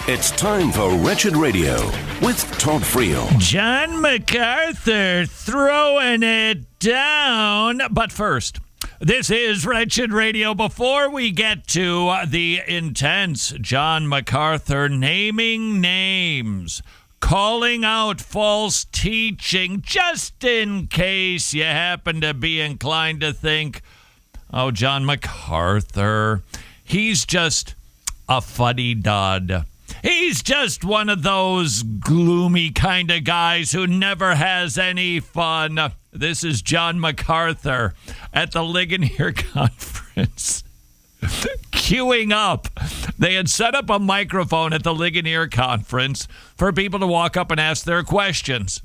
It's time for Wretched Radio with Todd Friel. John MacArthur throwing it down. But first, this is Wretched Radio. Before we get to the intense John MacArthur naming names, calling out false teaching, just in case you happen to be inclined to think, oh, John MacArthur, he's just a fuddy-dud. He's just one of those gloomy kind of guys who never has any fun. This is John MacArthur at the Ligonier Conference. Queuing up. They had set up a microphone at the Ligonier Conference for people to walk up and ask their questions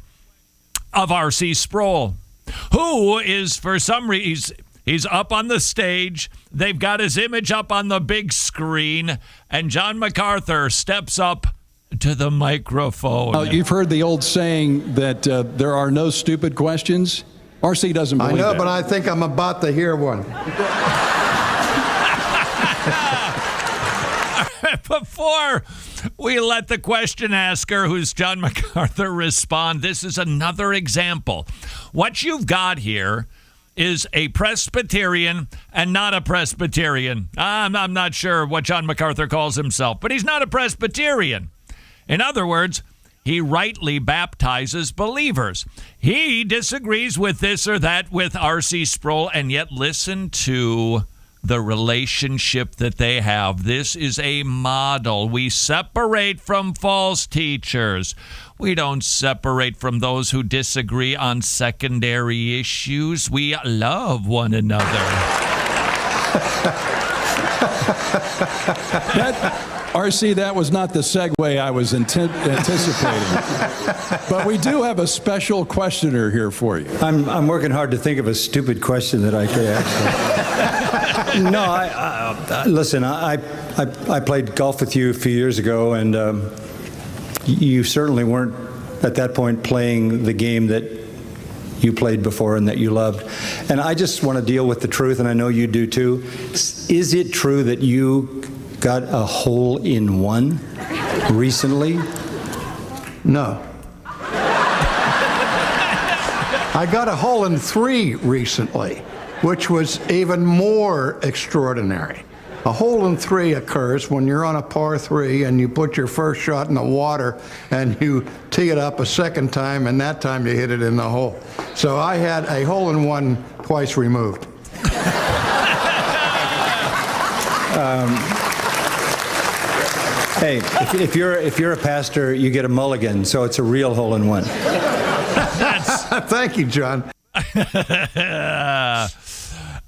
of R.C. Sproul, who is, for some reason, he's up on the stage. They've got his image up on the big screen, and John MacArthur steps up to the microphone. You've heard the old saying that there are no stupid questions. R.C. doesn't believe that. I know, but I think I'm about to hear one. Before we let the question asker, who's John MacArthur, respond, this is another example. What you've got here is a Presbyterian and not a Presbyterian. I'm not sure what John MacArthur calls himself, but he's not a Presbyterian. In other words, he rightly baptizes believers. He disagrees with this or that with R.C. Sproul, and yet listen to the relationship that they have. This is a model. We separate from false teachers. We don't separate from those who disagree on secondary issues. We love one another. R.C., that was not the segue I was anticipating. But we do have a special questioner here for you. I'm working hard to think of a stupid question that I could ask. No, listen, I played golf with you a few years ago, and you certainly weren't at that point playing the game that you played before and that you loved. And I just want to deal with the truth, and I know you do too. Is it true that you got a hole-in-one recently? No. I got a hole-in-3 recently, which was even more extraordinary. A hole-in-3 occurs when you're on a par 3 and you put your first shot in the water and you tee it up a second time, and that time you hit it in the hole. So I had a hole-in-1 twice removed. Hey, if you're a pastor, you get a mulligan, so it's a real hole-in-one. Thank you, John.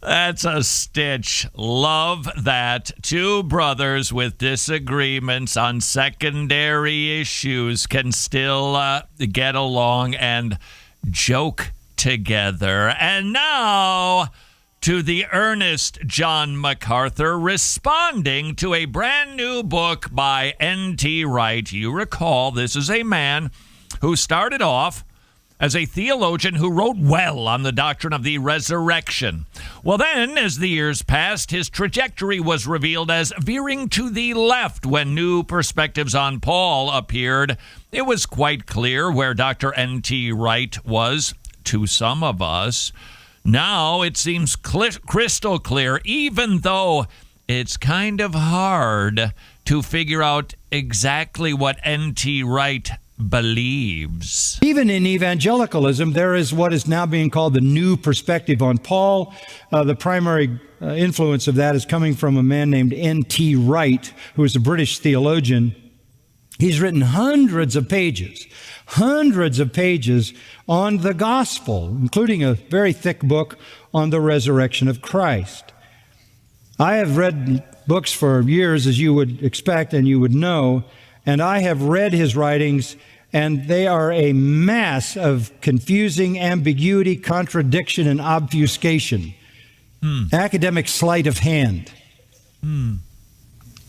That's a stitch. Love that. Two brothers with disagreements on secondary issues can still get along and joke together. And now to the earnest John MacArthur responding to a brand new book by N.T. Wright. You recall, this is a man who started off as a theologian who wrote well on the doctrine of the resurrection. Well, then, as the years passed, his trajectory was revealed as veering to the left when new perspectives on Paul appeared. It was quite clear where Dr. N.T. Wright was to some of us. Now it seems crystal clear, even though it's kind of hard to figure out exactly what N.T. Wright believes. Even in evangelicalism, there is what is now being called the new perspective on Paul. The primary influence of that is coming from a man named N.T. Wright, who is a British theologian. He's written hundreds of pages on the gospel, including a very thick book on the resurrection of Christ. I have read books for years, as you would expect and you would know, and I have read his writings, and they are a mass of confusing ambiguity, contradiction, and obfuscation. Academic sleight of hand.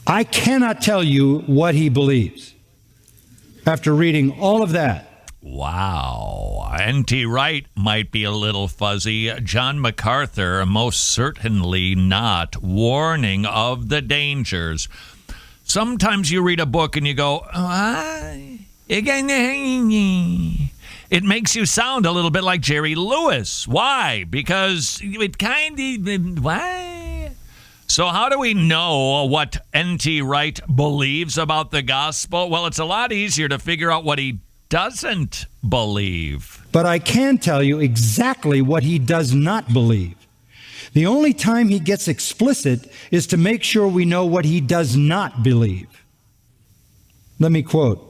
I cannot tell you what he believes after reading all of that. Wow. N.T. Wright might be a little fuzzy. John MacArthur, most certainly not. Warning of the dangers. Sometimes you read a book and you go, it makes you sound a little bit like Jerry Lewis. Why? Because it why? So how do we know what N.T. Wright believes about the gospel? Well, it's a lot easier to figure out what he doesn't believe. But I can tell you exactly what he does not believe. The only time he gets explicit is to make sure we know what he does not believe. Let me quote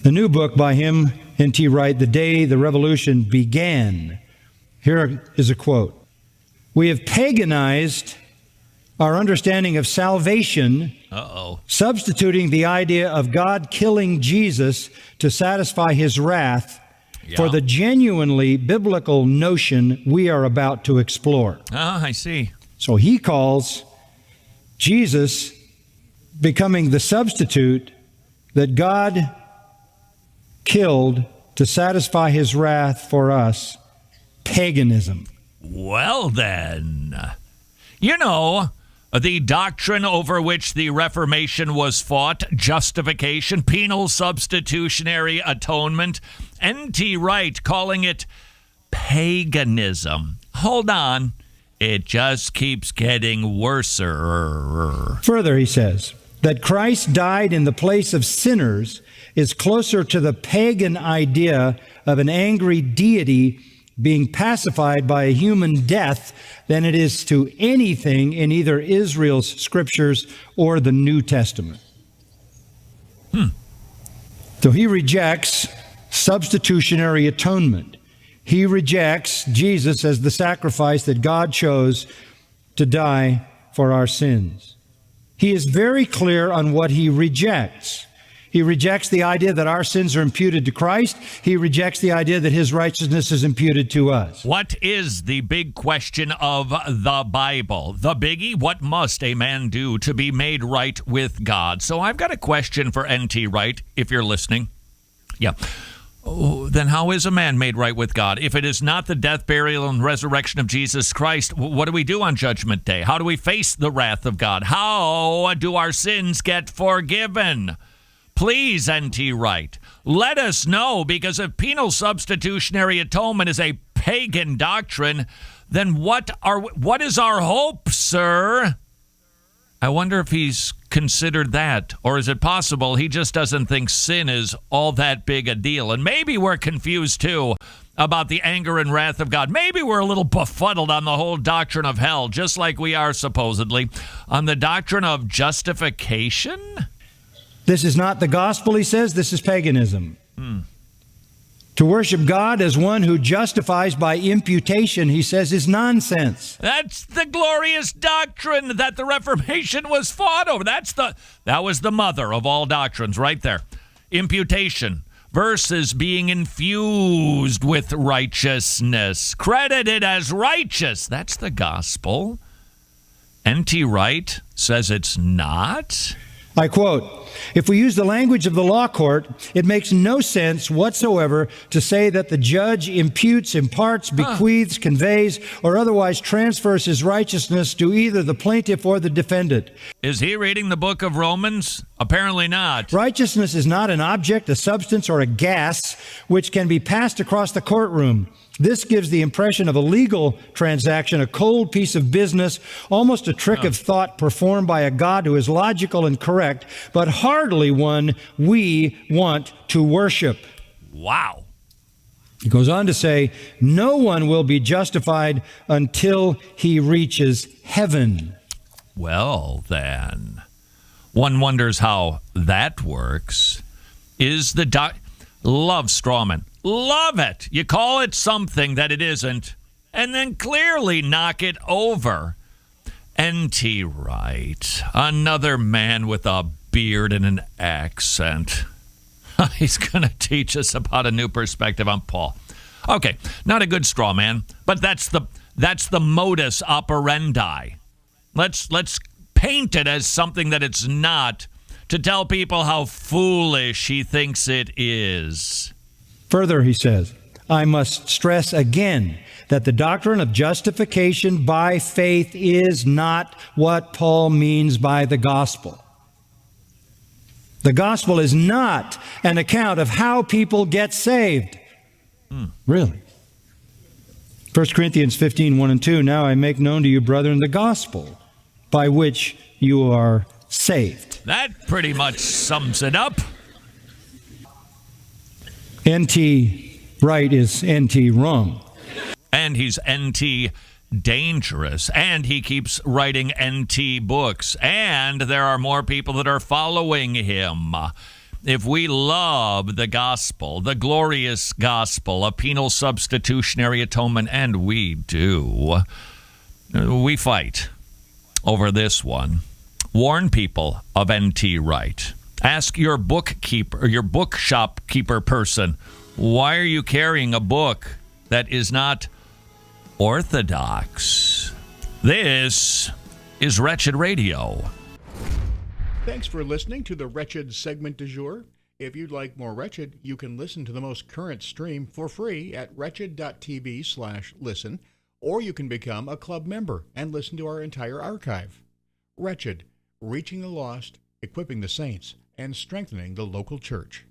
the new book by him, N.T. Wright, The Day the Revolution Began. Here is a quote. We have paganized our understanding of salvation, substituting the idea of God killing Jesus to satisfy his wrath for the genuinely biblical notion we are about to explore. I see. So he calls Jesus becoming the substitute that God killed to satisfy his wrath for us, paganism. Well then, the doctrine over which the Reformation was fought, justification, penal substitutionary atonement, N.T. Wright calling it paganism. Hold on. It just keeps getting worser. Further, he says, that Christ died in the place of sinners is closer to the pagan idea of an angry deity being pacified by a human death than it is to anything in either Israel's scriptures or the New Testament. So he rejects substitutionary atonement. He rejects Jesus as the sacrifice that God chose to die for our sins. He is very clear on what he rejects. He rejects the idea that our sins are imputed to Christ. He rejects the idea that his righteousness is imputed to us. What is the big question of the Bible? The biggie, what must a man do to be made right with God? So I've got a question for N.T. Wright, if you're listening. Yeah. Then how is a man made right with God? If it is not the death, burial, and resurrection of Jesus Christ, what do we do on Judgment Day? How do we face the wrath of God? How do our sins get forgiven? Please, N.T. Wright, let us know, because if penal substitutionary atonement is a pagan doctrine, then what is our hope, sir? I wonder if he's considered that, or is it possible he just doesn't think sin is all that big a deal? And maybe we're confused, too, about the anger and wrath of God. Maybe we're a little befuddled on the whole doctrine of hell, just like we are, supposedly, on the doctrine of justification. This is not the gospel, he says. This is paganism. To worship God as one who justifies by imputation, he says, is nonsense. That's the glorious doctrine that the Reformation was fought over. That was the mother of all doctrines right there. Imputation versus being infused with righteousness, credited as righteous. That's the gospel. N.T. Wright says it's not. I quote, if we use the language of the law court, it makes no sense whatsoever to say that the judge imputes, imparts, bequeaths, conveys, or otherwise transfers his righteousness to either the plaintiff or the defendant. Is he reading the book of Romans? Apparently not. Righteousness is not an object, a substance, or a gas which can be passed across the courtroom. This gives the impression of a legal transaction, a cold piece of business, almost a trick of thought performed by a God who is logical and correct, but hardly one we want to worship. Wow. He goes on to say, no one will be justified until he reaches heaven. Well, then, one wonders how that works. Is the love strawman. Love it. You call it something that it isn't, and then clearly knock it over. N.T. Wright, another man with a beard and an accent. He's going to teach us about a new perspective on Paul. Okay, not a good straw man, but that's the modus operandi. Let's paint it as something that it's not, to tell people how foolish he thinks it is. Further, he says, I must stress again that the doctrine of justification by faith is not what Paul means by the gospel. The gospel is not an account of how people get saved. Really? 1 Corinthians 15, 1 and 2, now I make known to you, brethren, the gospel by which you are saved. That pretty much sums it up. N.T. right is N.T. wrong. And he's NT dangerous. And he keeps writing NT books. And there are more people that are following him. If we love the gospel, the glorious gospel, a penal substitutionary atonement, and we do, we fight over this one. Warn people of NT right. Ask your bookkeeper, your bookshop keeper person, why are you carrying a book that is not orthodox? This is Wretched Radio. Thanks for listening to the Wretched segment du jour. If you'd like more Wretched, you can listen to the most current stream for free at wretched.tv/listen, or you can become a club member and listen to our entire archive. Wretched, reaching the lost, equipping the saints, and strengthening the local church.